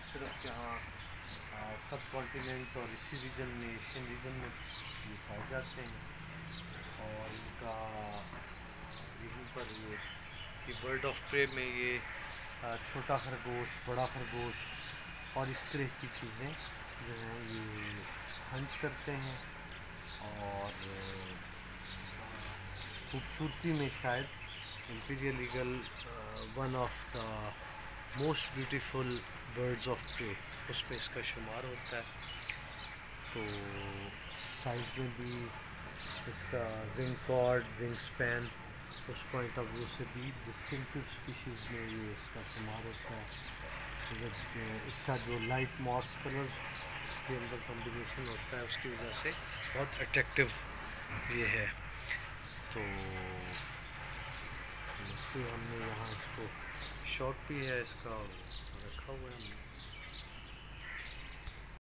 सिर्फ यहाँ सब कॉन्टिनेंट और इसी रीजन में, एशियन रीजन में ये पाए जाते हैं। और इनका यहीं पर ये कि बर्ड ऑफ प्रे में ये छोटा खरगोश, बड़ा खरगोश और इस तरह की चीज़ें जो हैं ये हंट करते हैं। और खूबसूरती में शायद imperial eagle one of the most beautiful birds of prey उसमें इसका शुमार होता है। तो साइज़ में भी इसका विंग कॉर्ड, विंग स्पैन उस पॉइंट ऑफ व्यू से भी डिस्टिंक्टिव स्पीशीज़ में ये इसका शुमार होता है। इसका जो लाइट मॉर्स कलर इसके अंदर कॉम्बिनेशन होता है उसकी वजह से बहुत अट्रैक्टिव ये है। तो इससे हमने यहाँ इसको शॉट भी है इसका रखा हुआ है हमने।